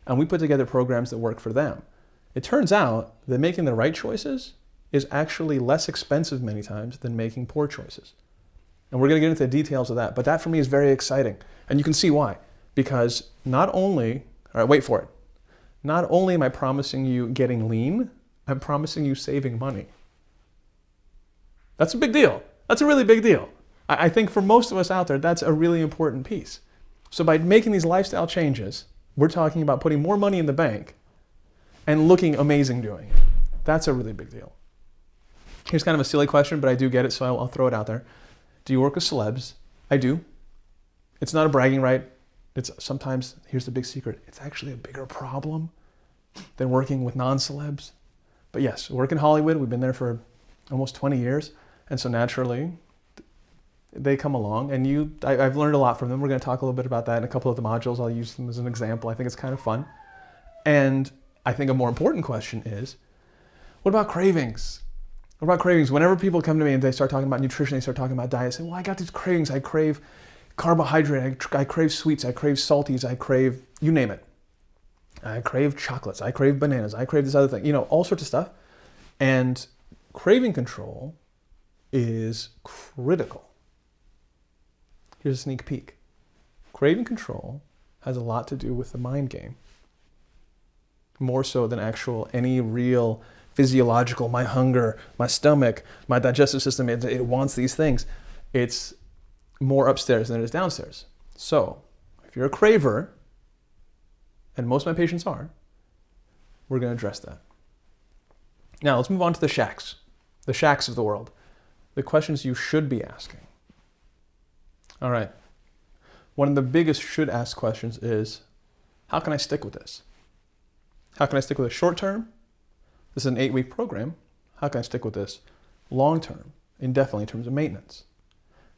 Speaker 1: And we put together programs that work for them. It turns out that making the right choices is actually less expensive many times than making poor choices. And we're going to get into the details of that. But that for me is very exciting. And you can see why. Because not only, all right, wait for it. Not only am I promising you getting lean, I'm promising you saving money. That's a big deal. That's a really big deal. I think for most of us out there, that's a really important piece. So by making these lifestyle changes, we're talking about putting more money in the bank and looking amazing doing it. That's a really big deal. Here's kind of a silly question, but I do get it, so I'll throw it out there. Do you work with celebs? I do. It's not a bragging right. It's sometimes, here's the big secret, it's actually a bigger problem than working with non-celebs. But yes, we work in Hollywood. We've been there for almost 20 years. And so naturally, they come along, and I've learned a lot from them. We're going to talk a little bit about that in a couple of the modules. I'll use them as an example. I think it's kind of fun. And I think a more important question is, what about cravings? What about cravings? Whenever people come to me and they start talking about nutrition, they start talking about diet, I say, well, I got these cravings. I crave carbohydrate, I crave sweets, I crave salties, I crave, you name it. I crave chocolates, I crave bananas, I crave this other thing, all sorts of stuff. And craving control is critical. Here's a sneak peek. Craving control has a lot to do with the mind game. More so than any real physiological, my hunger, my stomach, my digestive system, it wants these things. It's more upstairs than it is downstairs. So if you're a craver, and most of my patients are, we're going to address that. Now let's move on to the shacks of the world. The questions you should be asking. All right. One of the biggest should ask questions is, how can I stick with this? How can I stick with it short term? This is an 8-week program. How can I stick with this long term, indefinitely in terms of maintenance?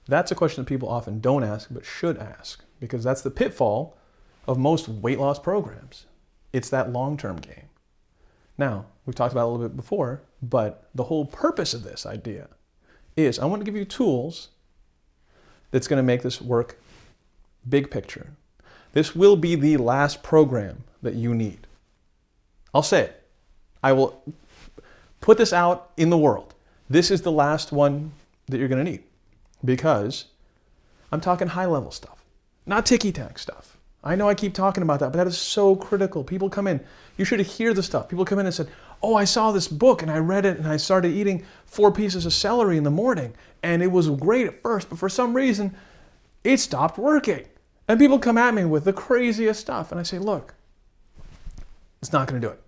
Speaker 1: That's a question that people often don't ask, but should ask, because that's the pitfall of most weight loss programs. It's that long-term game. Now, we've talked about it a little bit before, but the whole purpose of this idea is I want to give you tools that's going to make this work big picture. This will be the last program that you need. I'll say it. I will put this out in the world. This is the last one that you're going to need, because I'm talking high-level stuff, not ticky-tack stuff. I know I keep talking about that, but that is so critical. People come in. You should hear the stuff. People come in and said, oh, I saw this book and I read it and I started eating 4 pieces of celery in the morning and it was great at first, but for some reason, it stopped working. And people come at me with the craziest stuff. And I say, look, it's not going to do it.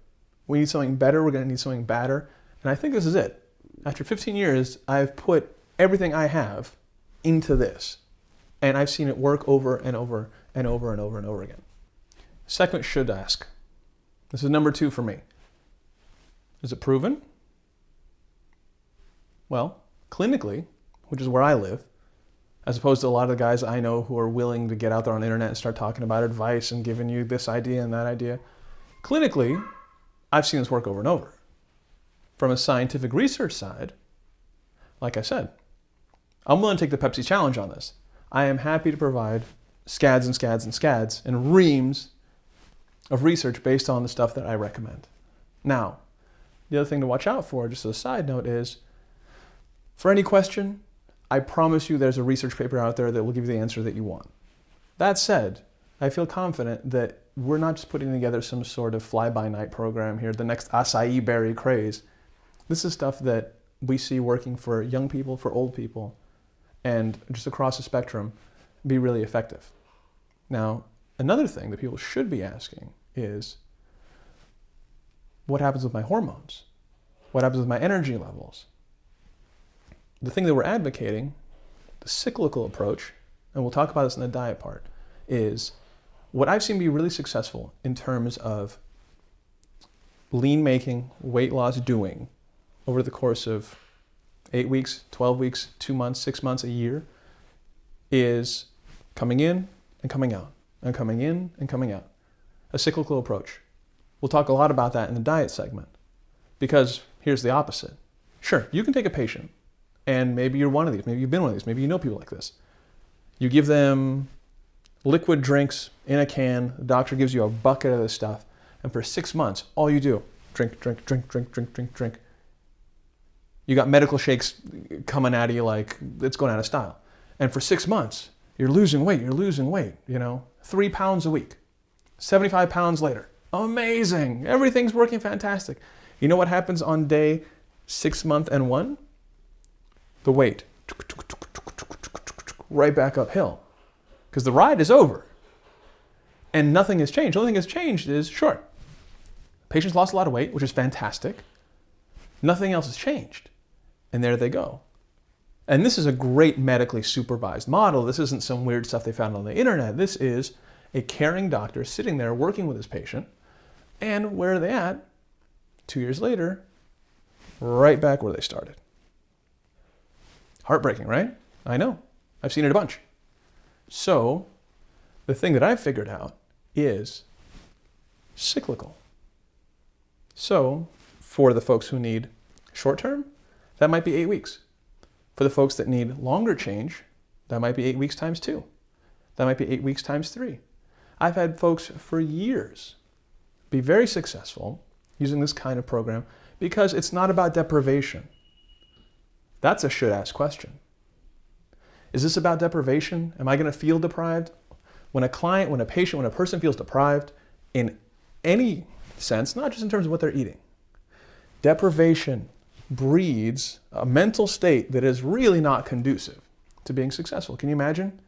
Speaker 1: We need something better. We're going to need something badder. And I think this is it. After 15 years, I've put everything I have into this. And I've seen it work over and over and over and over and over again. Second should ask. This is number 2 for me. Is it proven? Well, clinically, which is where I live, as opposed to a lot of the guys I know who are willing to get out there on the internet and start talking about advice and giving you this idea and that idea. Clinically, I've seen this work over and over. From a scientific research side, like I said, I'm willing to take the Pepsi challenge on this. I am happy to provide scads and scads and scads and reams of research based on the stuff that I recommend. Now, the other thing to watch out for, just as a side note, is for any question, I promise you there's a research paper out there that will give you the answer that you want. That said, I feel confident that we're not just putting together some sort of fly-by-night program here, the next acai berry craze. This is stuff that we see working for young people, for old people, and just across the spectrum be really effective. Now, another thing that people should be asking is, what happens with my hormones? What happens with my energy levels? The thing that we're advocating, the cyclical approach, and we'll talk about this in the diet part, is what I've seen be really successful in terms of lean making, weight loss doing over the course of 8 weeks, 12 weeks, 2 months, 6 months, a year, is coming in and coming out, and coming in and coming out. A cyclical approach. We'll talk a lot about that in the diet segment, because here's the opposite. Sure, you can take a patient, and maybe you're one of these, maybe you've been one of these, maybe you know people like this. You give them liquid drinks in a can, the doctor gives you a bucket of this stuff, and for 6 months, all you do, drink, drink, drink, drink, drink, drink, drink. You got medical shakes coming at you like it's going out of style. And for 6 months, you're losing weight, 3 pounds a week, 75 pounds later. Amazing, everything's working fantastic. You know what happens on day 6 month and 1? The weight, right back uphill. Because the ride is over. And nothing has changed. The only thing that's changed is, sure, patients lost a lot of weight, which is fantastic. Nothing else has changed. And there they go. And this is a great medically supervised model. This isn't some weird stuff they found on the internet. This is a caring doctor sitting there working with his patient. And where are they at? 2 years later, right back where they started. Heartbreaking, right? I know. I've seen it a bunch. So, the thing that I've figured out is cyclical. So, for the folks who need short term, that might be 8 weeks. For the folks that need longer change, that might be 8 weeks times 2. That might be 8 weeks times 3. I've had folks for years be very successful using this kind of program because it's not about deprivation. That's a should-ask question. Is this about deprivation? Am I going to feel deprived? When a client, when a patient, when a person feels deprived in any sense, not just in terms of what they're eating, deprivation breeds a mental state that is really not conducive to being successful. Can you imagine?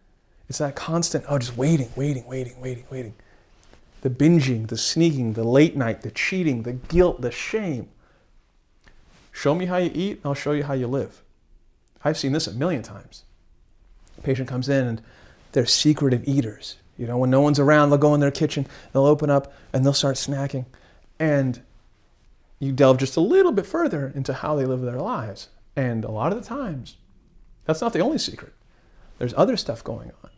Speaker 1: It's that constant, just waiting. The binging, the sneaking, the late night, the cheating, the guilt, the shame. Show me how you eat, I'll show you how you live. I've seen this a million times. A patient comes in and they're secretive eaters. When no one's around, they'll go in their kitchen, they'll open up and they'll start snacking. And you delve just a little bit further into how they live their lives. And a lot of the times, that's not the only secret. There's other stuff going on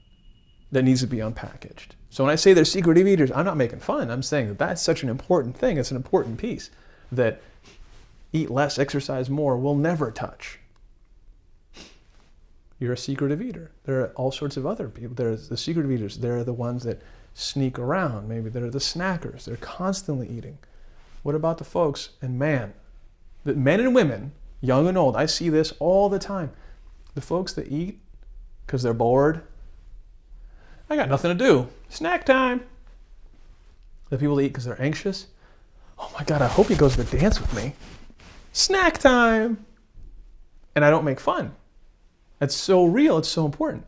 Speaker 1: that needs to be unpackaged. So when I say they're secretive eaters, I'm not making fun. I'm saying that that's such an important thing. It's an important piece that eat less, exercise more will never touch. You're a secretive eater. There are all sorts of other people. There's the secretive eaters. They're the ones that sneak around. Maybe they're the snackers. They're constantly eating. What about the folks, and men and women, young and old, I see this all the time. The folks that eat because they're bored, I got nothing to do. Snack time. The people that eat because they're anxious. Oh my God, I hope he goes to the dance with me. Snack time. And I don't make fun. It's so real, it's so important.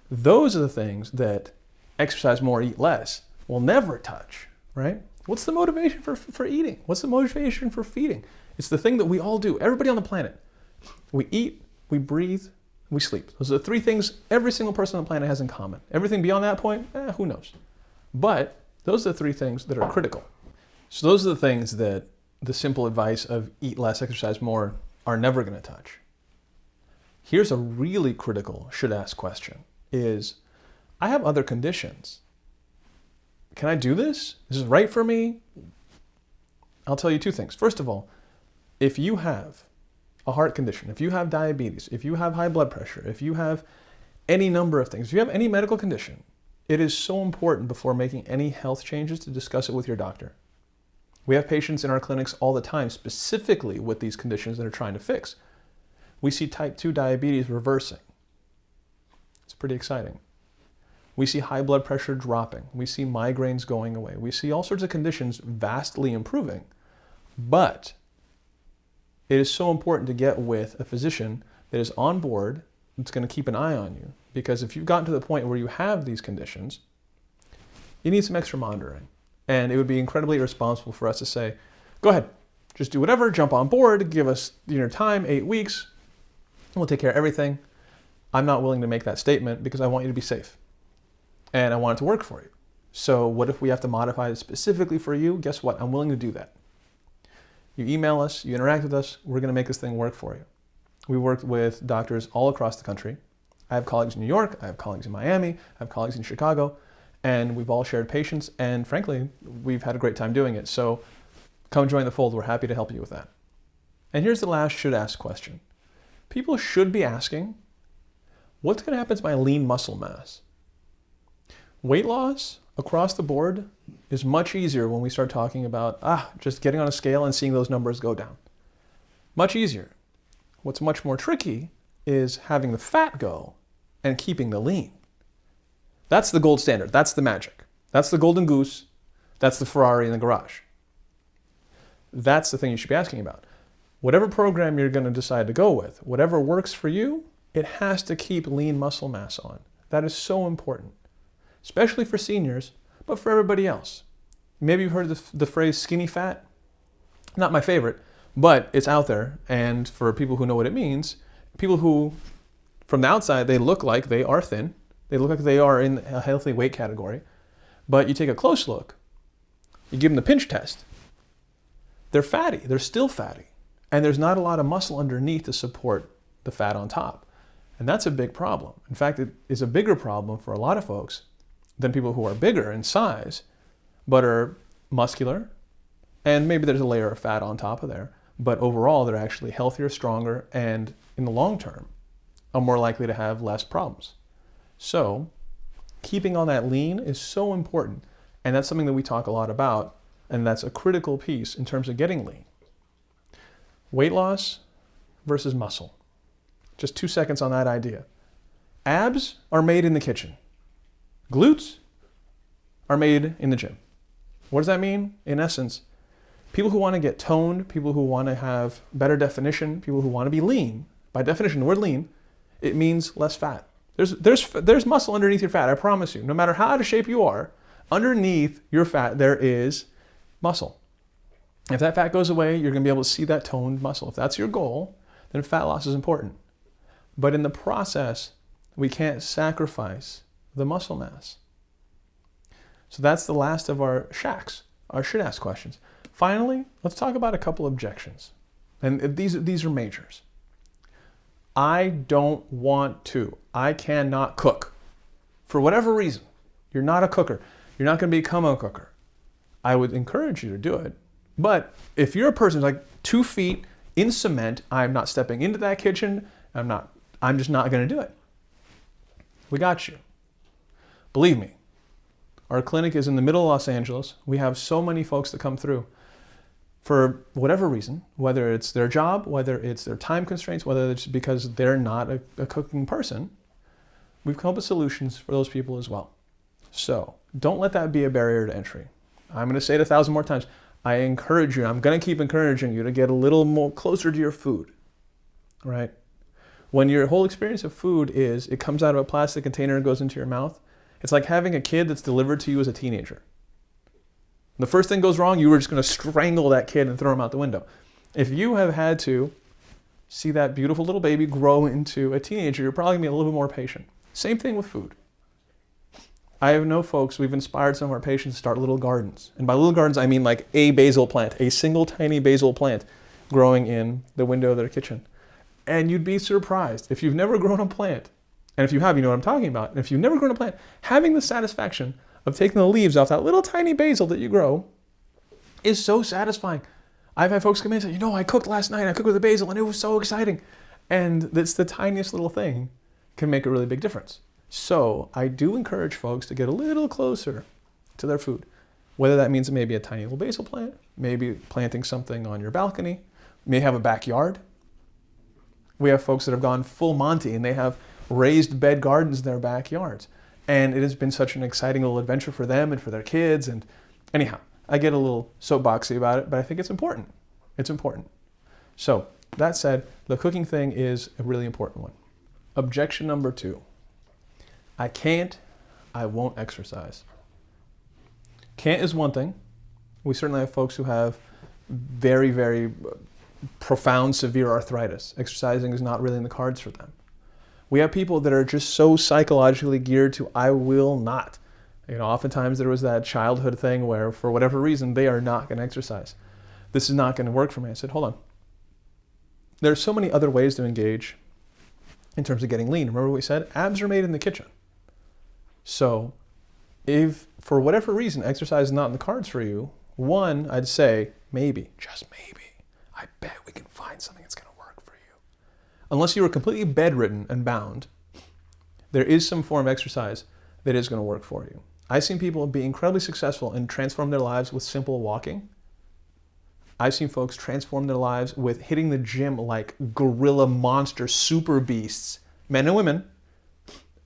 Speaker 1: Those are the things that exercise more, eat less will never touch, right? What's the motivation for eating? What's the motivation for feeding? It's the thing that we all do, everybody on the planet. We eat, we breathe, we sleep. Those are the three things every single person on the planet has in common. Everything beyond that point, who knows? But those are the three things that are critical. So those are the things that the simple advice of eat less, exercise more are never going to touch. Here's a really critical should-ask question is, I have other conditions. Can I do this? Is this right for me? I'll tell you two things. First of all, if you have a heart condition, if you have diabetes, if you have high blood pressure, if you have any number of things, if you have any medical condition, it is so important before making any health changes to discuss it with your doctor. We have patients in our clinics all the time specifically with these conditions that are trying to fix. We see type 2 diabetes reversing. It's pretty exciting. We see high blood pressure dropping. We see migraines going away. We see all sorts of conditions vastly improving. But it is so important to get with a physician that is on board, that's going to keep an eye on you. Because if you've gotten to the point where you have these conditions, you need some extra monitoring. And it would be incredibly irresponsible for us to say, go ahead, just do whatever, jump on board, give us your time, 8 weeks, and we'll take care of everything. I'm not willing to make that statement because I want you to be safe. And I want it to work for you. So what if we have to modify it specifically for you? Guess what? I'm willing to do that. You email us, you interact with us, we're going to make this thing work for you. We work with doctors all across the country. I have colleagues in New York, I have colleagues in Miami, I have colleagues in Chicago, and we've all shared patients, and frankly, we've had a great time doing it. So come join the fold, we're happy to help you with that. And here's the last should-ask question. People should be asking, what's going to happen to my lean muscle mass? Weight loss across the board is much easier when we start talking about just getting on a scale and seeing those numbers go down. Much easier. What's much more tricky is having the fat go and keeping the lean. That's the gold standard. That's the magic. That's the golden goose. That's the Ferrari in the garage. That's the thing you should be asking about. Whatever program you're going to decide to go with, whatever works for you, it has to keep lean muscle mass on. That is so important, especially for seniors, but for everybody else. Maybe you've heard the phrase skinny fat. Not my favorite, but it's out there. And for people who know what it means, people who, from the outside, they look like they are thin. They look like they are in a healthy weight category. But you take a close look, you give them the pinch test. They're fatty. They're still fatty. And there's not a lot of muscle underneath to support the fat on top. And that's a big problem. In fact, it is a bigger problem for a lot of folks than people who are bigger in size, but are muscular, and maybe there's a layer of fat on top of there, but overall they're actually healthier, stronger, and in the long term are more likely to have less problems. So keeping on that lean is so important, and that's something that we talk a lot about, and that's a critical piece in terms of getting lean. Weight loss versus muscle. Just 2 seconds on that idea. Abs are made in the kitchen. Glutes are made in the gym. What does that mean? In essence, people who want to get toned, people who want to have better definition, people who want to be lean, by definition, the word lean, it means less fat. There's muscle underneath your fat, I promise you. No matter how out of shape you are, underneath your fat there is muscle. If that fat goes away, you're going to be able to see that toned muscle. If that's your goal, then fat loss is important. But in the process, we can't sacrifice the muscle mass. So that's the last of our shacks, our should-ask questions. Finally, let's talk about a couple objections. And these are majors. I don't want to. I cannot cook. For whatever reason, you're not a cooker. You're not going to become a cooker. I would encourage you to do it. But if you're a person who's like 2 feet in cement, I'm not stepping into that kitchen. I'm just not going to do it. We got you. Believe me, our clinic is in the middle of Los Angeles. We have so many folks that come through for whatever reason, whether it's their job, whether it's their time constraints, whether it's because they're not a cooking person. We've come up with solutions for those people as well. So don't let that be a barrier to entry. I'm going to say it 1,000 more times. I encourage you, I'm going to keep encouraging you to get a little more closer to your food, right? When your whole experience of food is, it comes out of a plastic container and goes into your mouth, it's like having a kid that's delivered to you as a teenager. The first thing goes wrong, you were just going to strangle that kid and throw him out the window. If you have had to see that beautiful little baby grow into a teenager, you're probably going to be a little bit more patient. Same thing with food. I know folks, we've inspired some of our patients to start little gardens. And by little gardens, I mean like a basil plant, a single tiny basil plant growing in the window of their kitchen. And you'd be surprised if you've never grown a plant. And if you have, you know what I'm talking about. And if you've never grown a plant, having the satisfaction of taking the leaves off that little tiny basil that you grow is so satisfying. I've had folks come in and say, you know, I cooked last night, I cooked with a basil and it was so exciting. And that's the tiniest little thing can make a really big difference. So I do encourage folks to get a little closer to their food, whether that means maybe a tiny little basil plant, maybe planting something on your balcony, you may have a backyard. We have folks that have gone full Monty and they have raised bed gardens in their backyards. And it has been such an exciting little adventure for them and for their kids. And anyhow, I get a little soapboxy about it, but I think it's important. It's important. So that said, the cooking thing is a really important one. Objection number 2. I can't, I won't exercise. Can't is one thing. We certainly have folks who have very, very profound, severe arthritis. Exercising is not really in the cards for them. We have people that are just so psychologically geared to, I will not. You know, oftentimes there was that childhood thing where for whatever reason, they are not going to exercise. This is not going to work for me. I said, hold on. There are so many other ways to engage in terms of getting lean. Remember what we said? Abs are made in the kitchen. So if for whatever reason exercise is not in the cards for you, one, I'd say maybe, just maybe, I bet we can find something that's going to work for you. Unless you are completely bedridden and bound, there is some form of exercise that is going to work for you. I've seen people be incredibly successful and transform their lives with simple walking. I've seen folks transform their lives with hitting the gym like gorilla monster super beasts, men and women,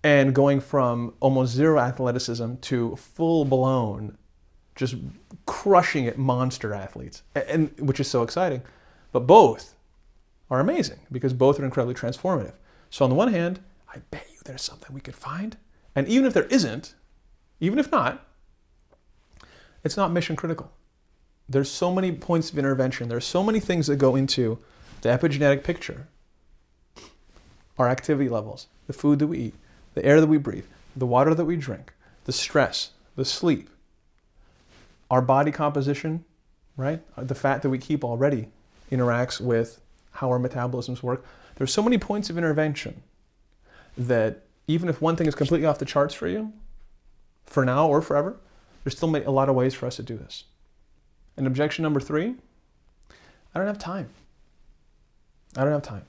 Speaker 1: and going from almost zero athleticism to full-blown, just crushing it monster athletes, and which is so exciting. But both are amazing because both are incredibly transformative. So on the one hand, I bet you there's something we could find. And even if there isn't, even if not, it's not mission critical. There's so many points of intervention. There's so many things that go into the epigenetic picture. Our activity levels, the food that we eat, the air that we breathe, the water that we drink, the stress, the sleep, our body composition, right? The fat that we keep already interacts with how our metabolisms work. There's so many points of intervention that even if one thing is completely off the charts for you, for now or forever, there's still a lot of ways for us to do this. And objection number 3, I don't have time. I don't have time.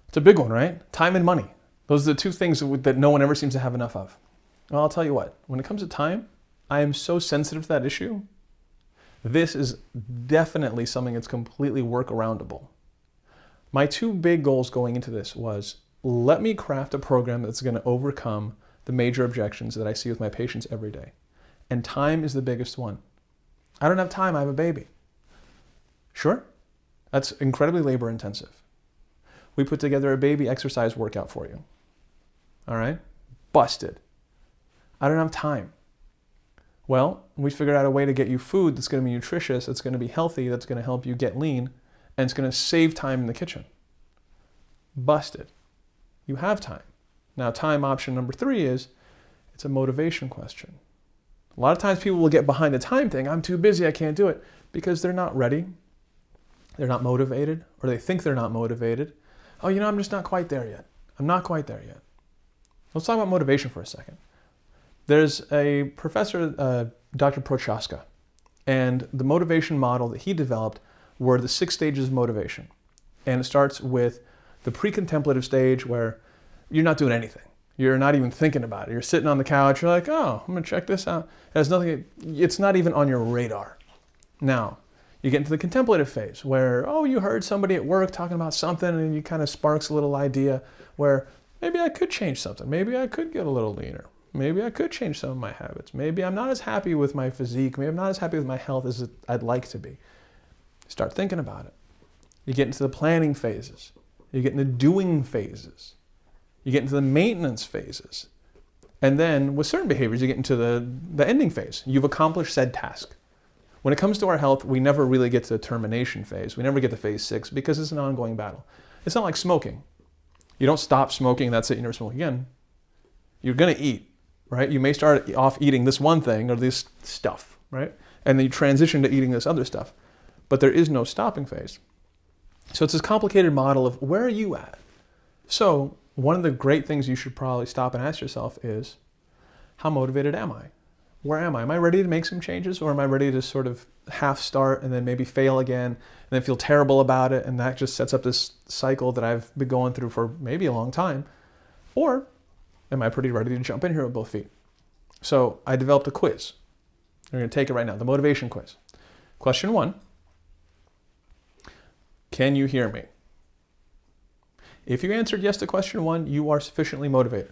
Speaker 1: It's a big one, right? Time and money. Those are the two things that no one ever seems to have enough of. Well, I'll tell you what, when it comes to time, I am so sensitive to that issue. This is definitely something that's completely workaroundable. My 2 big goals going into this was, let me craft a program that's going to overcome the major objections that I see with my patients every day. And time is the biggest one. I don't have time, I have a baby. Sure, that's incredibly labor intensive. We put together a baby exercise workout for you. All right, busted. I don't have time. Well, we figured out a way to get you food that's going to be nutritious, that's going to be healthy, that's going to help you get lean, and it's going to save time in the kitchen. Busted. You have time. Now, time option number 3 is, it's a motivation question. A lot of times people will get behind the time thing. I'm too busy, I can't do it, because they're not ready. They're not motivated, or they think they're not motivated. Oh, you know, I'm just not quite there yet. I'm not quite there yet. Let's talk about motivation for a second. There's a professor, Dr. Prochaska, and the motivation model that he developed were the 6 stages of motivation. And it starts with the pre-contemplative stage where you're not doing anything. You're not even thinking about it. You're sitting on the couch, you're like, oh, I'm gonna check this out. It's not even on your radar. Now, you get into the contemplative phase where, oh, you heard somebody at work talking about something and you kind of sparks a little idea where maybe I could change something. Maybe I could get a little leaner. maybe I could change some of my habits. Maybe I'm not as happy with my physique. Maybe I'm not as happy with my health as I'd like to be. Start thinking about it. You get into the planning phases. You get into doing phases. You get into the maintenance phases. And then with certain behaviors, you get into the ending phase. You've accomplished said task. When it comes to our health, we never really get to the termination phase. We never get to phase 6 because it's an ongoing battle. It's not like smoking. You don't stop smoking, that's it, you never smoke again. You're gonna eat, right? You may start off eating this one thing or this stuff, right? And then you transition to eating this other stuff. But there is no stopping phase. So it's this complicated model of where are you at? So one of the great things you should probably stop and ask yourself is, how motivated am I? Where am I? Am I ready to make some changes, or am I ready to sort of half start and then maybe fail again and then feel terrible about it, and that just sets up this cycle that I've been going through for maybe a long time? Or am I pretty ready to jump in here with both feet? So I developed a quiz. We're going to take it right now, the motivation quiz. Question 1, can you hear me? If you answered yes to question 1, you are sufficiently motivated.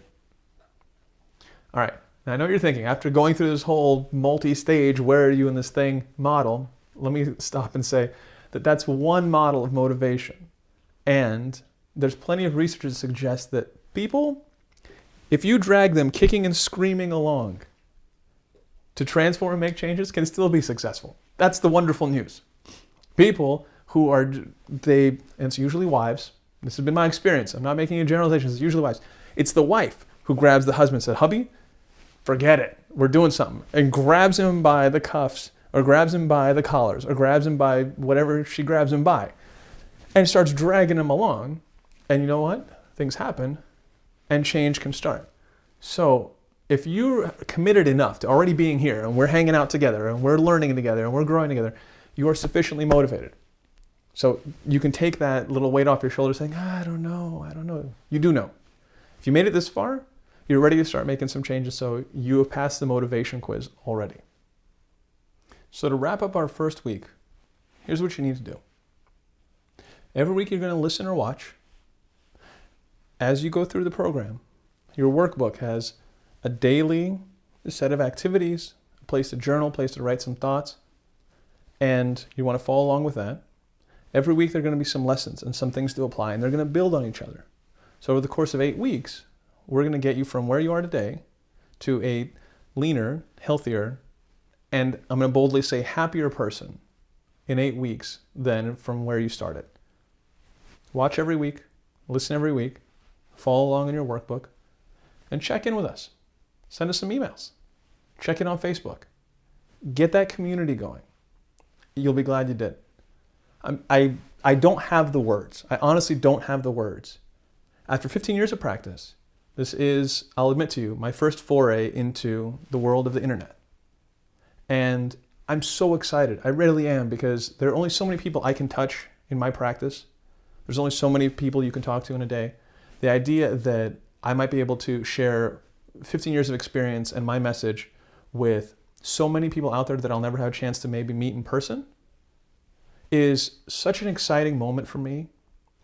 Speaker 1: All right. Now, I know what you're thinking, after going through this whole multi-stage, where are you in this thing model, let me stop and say that that's one model of motivation. And there's plenty of research to suggest that people, if you drag them kicking and screaming along to transform and make changes, can still be successful. That's the wonderful news. People who are, and it's usually wives, this has been my experience, I'm not making any generalizations, it's usually wives. It's the wife who grabs the husband and said, hubby, forget it, we're doing something, and grabs him by the cuffs, or grabs him by the collars, or grabs him by whatever she grabs him by, and starts dragging him along. And you know what? Things happen, and change can start. So if you're committed enough to already being here, and we're hanging out together, and we're learning together, and we're growing together, you are sufficiently motivated. So you can take that little weight off your shoulders saying, I don't know. You do know. If you made it this far, you're ready to start making some changes, so you have passed the motivation quiz already. So to wrap up our first week, here's what you need to do. Every week you're going to listen or watch. As you go through the program, your workbook has a daily set of activities, a place to journal, a place to write some thoughts, and you want to follow along with that. Every week there are going to be some lessons and some things to apply, and they're going to build on each other. So over the course of 8 weeks, we're going to get you from where you are today to a leaner, healthier, and I'm going to boldly say happier person in 8 weeks than from where you started. Watch every week, listen every week, follow along in your workbook, and check in with us. Send us some emails. Check in on Facebook. Get that community going. You'll be glad you did. I don't have the words. I honestly don't have the words. After 15 years of practice, this is, I'll admit to you, my first foray into the world of the internet. And I'm so excited. I really am, because there are only so many people I can touch in my practice. There's only so many people you can talk to in a day. The idea that I might be able to share 15 years of experience and my message with so many people out there that I'll never have a chance to maybe meet in person is such an exciting moment for me.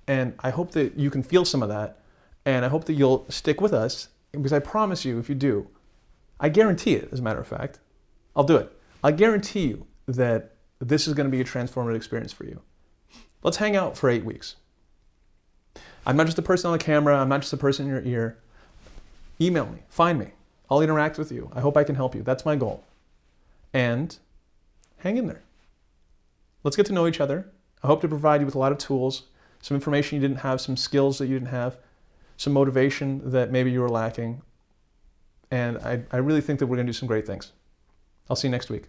Speaker 1: And I hope that you can feel some of that. And I hope that you'll stick with us, because I promise you, if you do, I guarantee it, as a matter of fact, I'll do it. I guarantee you that this is going to be a transformative experience for you. Let's hang out for 8 weeks. I'm not just a person on the camera. I'm not just a person in your ear. Email me. Find me. I'll interact with you. I hope I can help you. That's my goal. And hang in there. Let's get to know each other. I hope to provide you with a lot of tools, some information you didn't have, some skills that you didn't have, some motivation that maybe you were lacking. And I really think that we're going to do some great things. I'll see you next week.